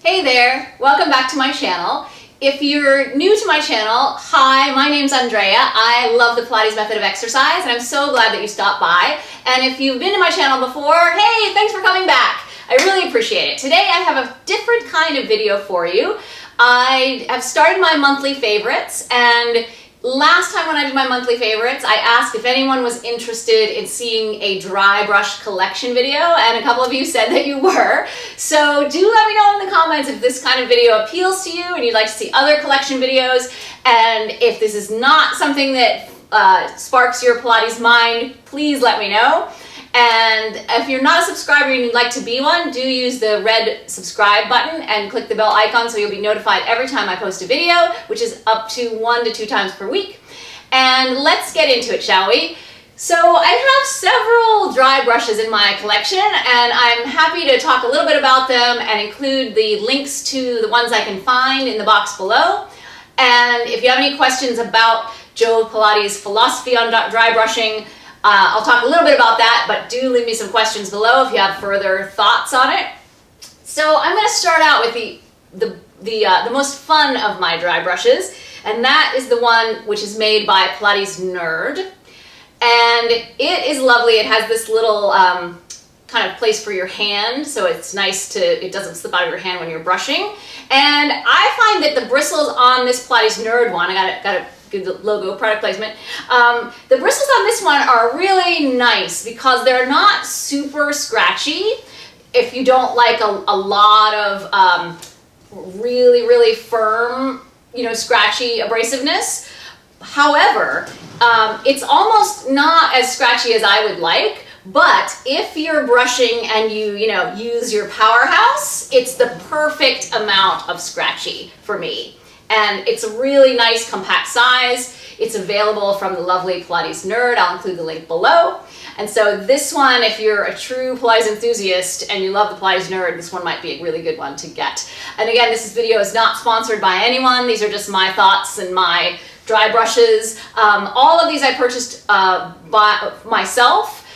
Hey there, welcome back to my channel. If you're new to my channel, hi, my name's Andrea. I love the Pilates method of exercise and I'm so glad that you stopped by. And if you've been to my channel before, hey, thanks for coming back. I really appreciate it. Today I have a different kind of video for you. I have started my monthly favorites, and last time when I did my monthly favorites, I asked if anyone was interested in seeing a dry brush collection video, and a couple of you said that you were. So do let me know in the comments if this kind of video appeals to you and you'd like to see other collection videos. And if this is not something that sparks your Pilates mind, please let me know. And if you're not a subscriber and you'd like to be one, do use the red subscribe button and click the bell icon so you'll be notified every time I post a video, which is up to 1 to 2 times per week. And let's get into it, shall we? So I have several dry brushes in my collection, and I'm happy to talk a little bit about them and include the links to the ones I can find in the box below. And if you have any questions about Joe Pilates' philosophy on dry brushing, I'll talk a little bit about that, but do leave me some questions below if you have further thoughts on it. So I'm going to start out with the most fun of my dry brushes, and that is the one which is made by Pilates Nerd. And it is lovely. It has this little kind of place for your hand, so it's nice it doesn't slip out of your hand when you're brushing. And I find that the bristles on this Pilates Nerd one, I got a good logo, product placement. The bristles on this one are really nice because they're not super scratchy. If you don't like a lot of really firm, scratchy abrasiveness. However, it's almost not as scratchy as I would like. But if you're brushing and you use your powerhouse, it's the perfect amount of scratchy for me. And it's a really nice compact size. It's available from the lovely Pilates Nerd. I'll include the link below. And so this one, if you're a true Pilates enthusiast and you love the Pilates Nerd, this one might be a really good one to get. And again, this video is not sponsored by anyone. These are just my thoughts and my dry brushes. All of these I purchased by myself.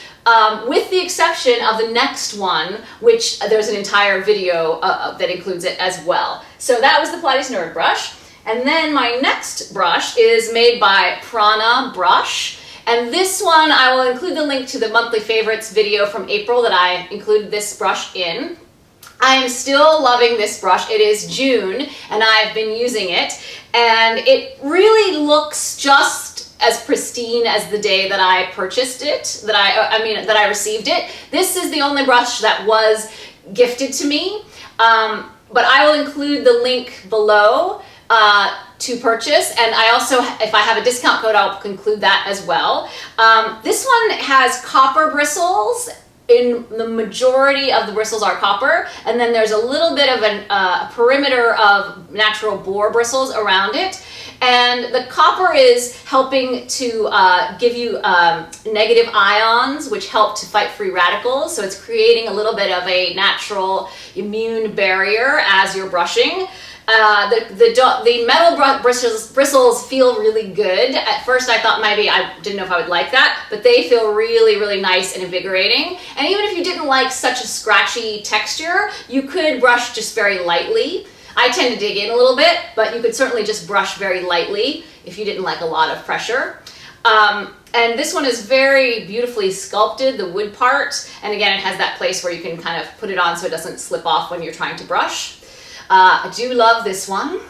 With the exception of the next one, which there's an entire video that includes it as well. So that was the Pilates Nerd brush. And then my next brush is made by Prana Brush. And this one, I will include the link to the monthly favorites video from April that I included this brush in. I am still loving this brush. It is June and I've been using it. And it really looks just as pristine as the day that I purchased it, that I received it. This is the only brush that was gifted to me, but I will include the link below to purchase, and I also, if I have a discount code, I'll include that as well. This one has copper bristles. In the majority of the bristles are copper, and then there's a little bit of a perimeter of natural boar bristles around it. And the copper is helping to give you negative ions, which help to fight free radicals. So it's creating a little bit of a natural immune barrier as you're brushing. The metal bristles feel really good. At first I thought maybe I didn't know if I would like that, but they feel really nice and invigorating. And even if you didn't like such a scratchy texture, you could brush just very lightly. I tend to dig in a little bit, but you could certainly just brush very lightly if you didn't like a lot of pressure. And this one is very beautifully sculpted, the wood part. And again, it has that place where you can kind of put it on so it doesn't slip off when you're trying to brush. I do love this one.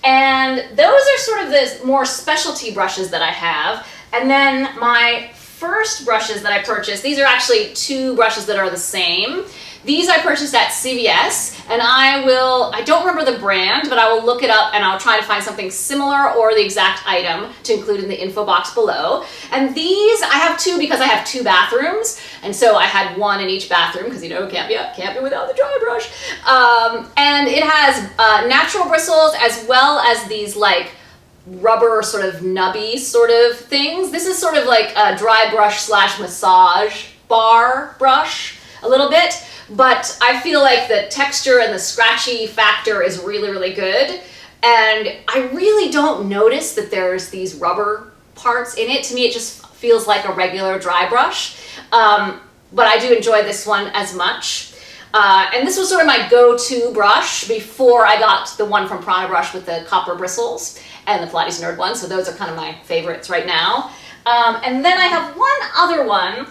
And those are sort of the more specialty brushes that I have. And then my first brushes that I purchased, these are actually 2 brushes that are the same. These I purchased at CVS, and I don't remember the brand, but I will look it up and I'll try to find something similar or the exact item to include in the info box below. And these, I have 2 because I have 2 bathrooms, and so I had 1 in each bathroom because can't be without the dry brush. And it has natural bristles as well as these like rubber sort of nubby sort of things. This is sort of like a dry brush / massage bar brush a little bit. But I feel like the texture and the scratchy factor is really good. And I really don't notice that there's these rubber parts in it. To me, it just feels like a regular dry brush. But I do enjoy this one as much. And this was sort of my go-to brush before I got the one from Prana Brush with the copper bristles and the Pilates Nerd one. So those are kind of my favorites right now. And then I have one other one.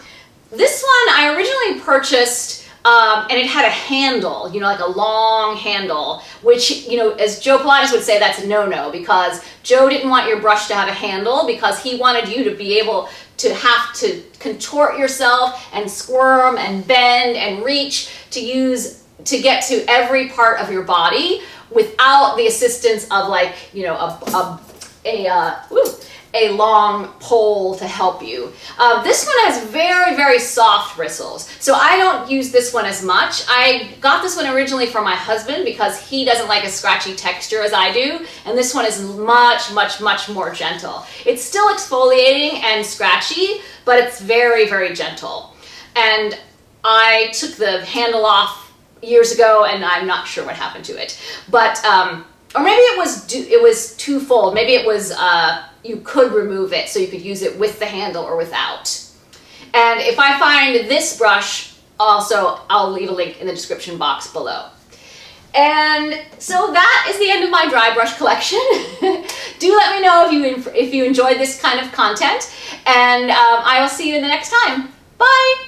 This one I originally purchased and it had a handle, you know, like a long handle, which, you know, as Joe Pilates would say, that's a no-no, because Joe didn't want your brush to have a handle because he wanted you to be able to have to contort yourself and squirm and bend and reach to get to every part of your body without the assistance of, like, you know, a long pole to help you. This one has very, very soft bristles, so I don't use this one as much. I got this one originally for my husband because he doesn't like a scratchy texture as I do, and this one is much, much, much more gentle. It's still exfoliating and scratchy, but it's very, very gentle. And I took the handle off years ago, and I'm not sure what happened to it, but or maybe it was twofold. Maybe it was you could remove it so you could use it with the handle or without. And if I find this brush, also I'll leave a link in the description box below. And so that is the end of my dry brush collection. Do let me know if you enjoyed this kind of content, and I will see you the next time. Bye!